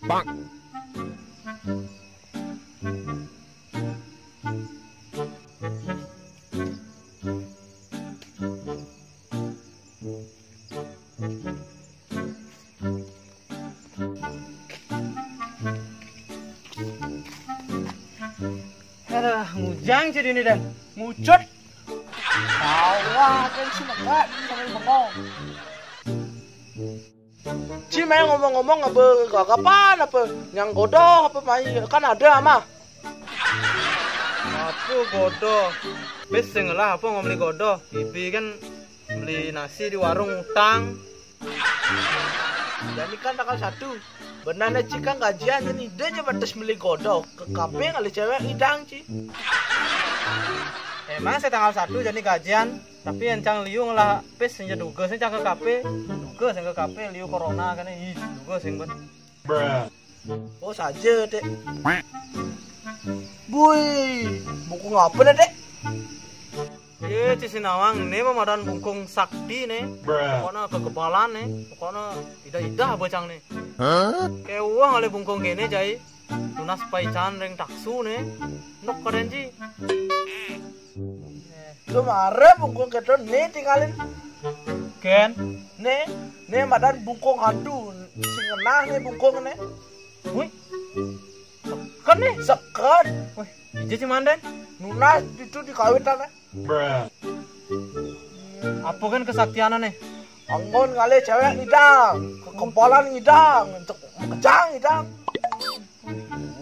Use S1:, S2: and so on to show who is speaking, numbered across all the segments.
S1: Bang.
S2: Ngujang sih ini dan ngucut. Awah, kan si Mak sambil bengong. Ci main ngomong-ngomong apa kapan apa yang godoh apa main kan ada mah.
S3: Apa godoh? Beseng lah apa ngomong beli godoh. Bibi kan beli nasi di warung utang.
S2: Jadi kan tanggal 1. Benarnya Ci kan gajian ini dia coba tes beli godoh ke kafe kali cewek idang Ci.
S3: Emang saya tanggal 1 jadi gajian, tapi encang liu lah pes senja duga saya ke kafe. Duga saya ke kafe liu corona kan ih duga sing ben.
S2: Oh saja dek. Bui, buku ngapa dah dek?
S3: Iya Ci Sinawang ini memadan bungkung sakti nih. Pokoknya kekebalan nih, pokoknya tidak bacang nih. Kayak uang oleh bungkung gini jai. Lunas paican reng taksu nih. Nok keren Ci.
S2: Kemarin bungkung kedon nih tinggalin.
S3: Ken,
S2: Nih badan bungkung hantu. Singenah nih bungkung nih.
S3: wih, kan nih.
S2: Sekat.
S3: Wih, ije Ci Manden.
S2: Nunas itu dikawitan nih.
S3: Apa kan kesaktian nih?
S2: Anggon kali cewek ngidang, kekempalan ngidang, untuk kejang ngidang.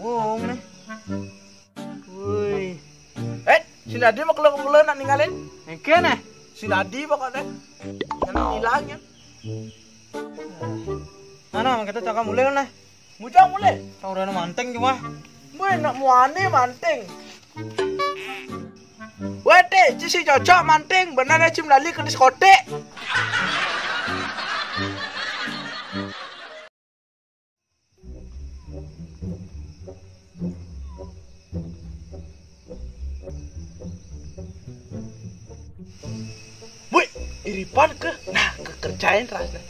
S3: Wong nih. Wih,
S2: Si Nadi mah keleng-keleng nak ninggalin.
S3: engke nih.
S2: Si Nadi pokoknya. Yang hilangnya.
S3: Mana kita cakap mulai nih.
S2: Mujang mulai.
S3: Tahu manteng cuma.
S2: Boy nak muane manting. Wete, si cocok manting, benar ya Cim lali ke diskotek. Wih, iripan ke? Nah, kekerjain rasanya.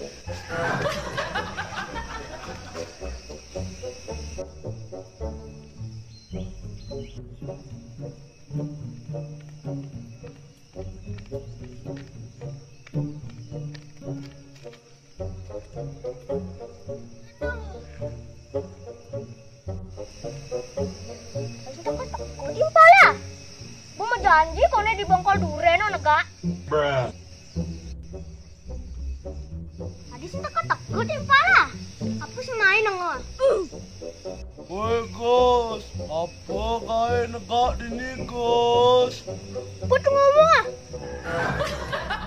S4: Janji kone di bongkol duren o nega. Adi sih teka-teka di pala. Apa sih main nengok?
S2: Woi Gus, apa kau negak dini Gus?
S4: Putu ngomong ah.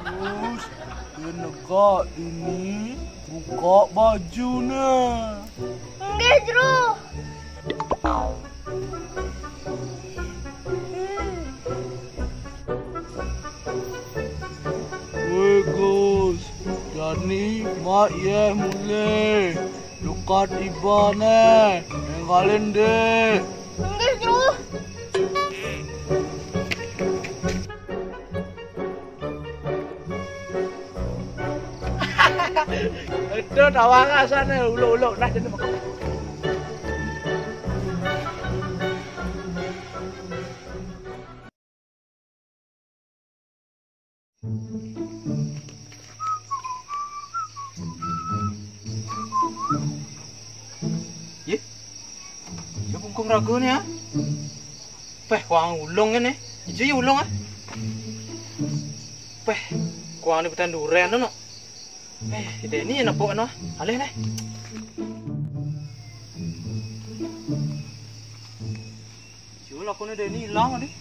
S2: Gus, dia negak dini buka bajunya.
S4: Nggih, Jero.
S2: Woi Gus, jadi mak ye mulai dekat ibane, nenggalin deh.
S4: Nggih, Jero.
S2: Itu tawang sana uluk-uluk nah jadi makan.
S3: Ye, ya bungkung ragu nih ya. Peh, kuang ulung ini. Ijo ya ulung ah. Peh, kuang di petan duren no. Ini enak pok no. Alih nih. Jual aku nih ini hilang nih.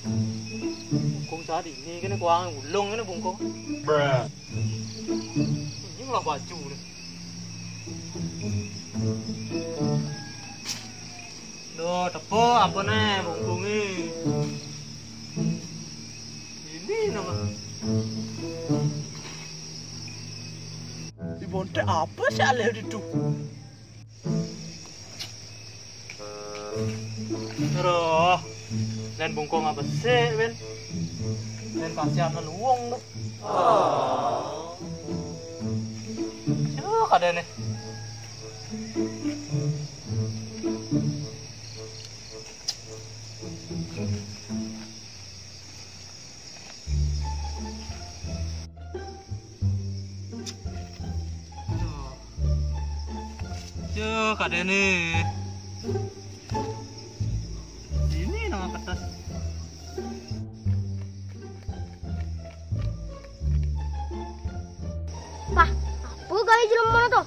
S3: Bungkung tadi ini kan kuang ulung ini bungkung. Ini malah baju nih. Duh, tepo apa nih bungkungnya? Ini nama.
S2: Di bontek apa sih alih itu?
S3: Terus, dan bungkung apa sih, Ben? Dan kasihan uang tuh. Kak Deni. Ini nama kertas.
S4: Pak, apa gaya jelema mana tuh?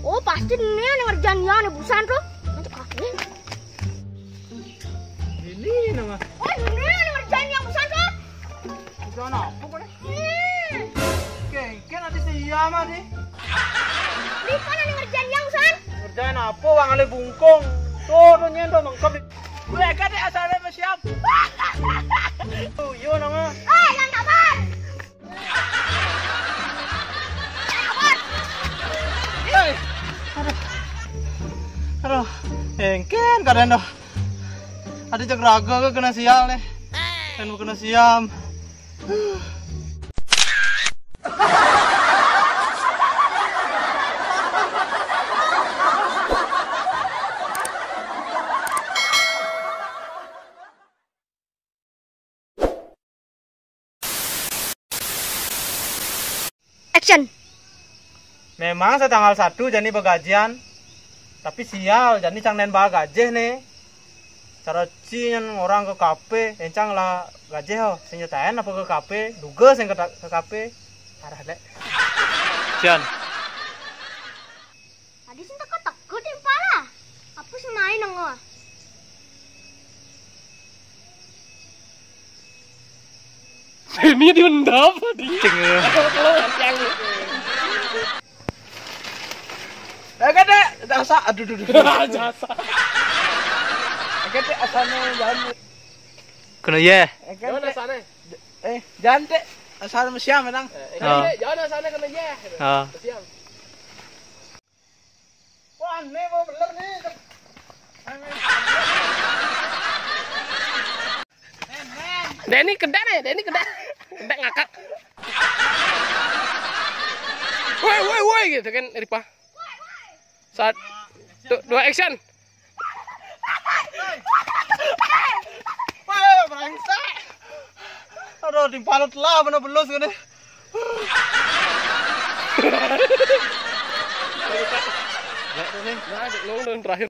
S4: Oh, pasti ini ngerjain ya nih busan tuh. Untuk kakek.
S3: Ini nama.
S4: Oh, ini ngerjain yang busan tuh.
S3: Bukan apa kok? Kengken ada siapa nih?
S4: Di mana nih ngerjain yang busan?
S3: Ngerjain apa wang ale bungkung? Tuh nyendo mangkap.
S2: Gue kan asalnya masih siap.
S3: Tuh, yo nama.
S4: Yang kabar.
S3: Hei. Aduh, engken kadang dah. Ada cek raga ke kena sial nih. Kan kena siam.
S4: Action.
S3: Memang setanggal 1 jadi begajian. Tapi sial, jadi cang nen bawa gajeh nih. Cara cian orang ke kafe, encang lah gajeh ho. Senyatain apa ke kafe, duga sing ke kafe. Arah lek. Cian.
S4: Tadi sih takut di pala. Apa sih main nengok?
S1: Ini diundang tadi.
S2: Kan deh, aduh.
S1: Jasa.
S2: Kan deh asalnya jangan.
S3: Kena ye.
S1: Jangan sana.
S2: Jangan deh asalnya masih siap menang.
S1: Jangan sana kena ya.
S3: Ah.
S1: Siap.
S2: Wah, nih mau beler nih.
S1: Deni kedak nih, Deni kedak. Kedak ngakak. Woi gitu kan Ripa. 1 2 action.
S3: Wah, brengsek. Aduh, dimpalut lah bener belus gini.
S1: Nah, terakhir.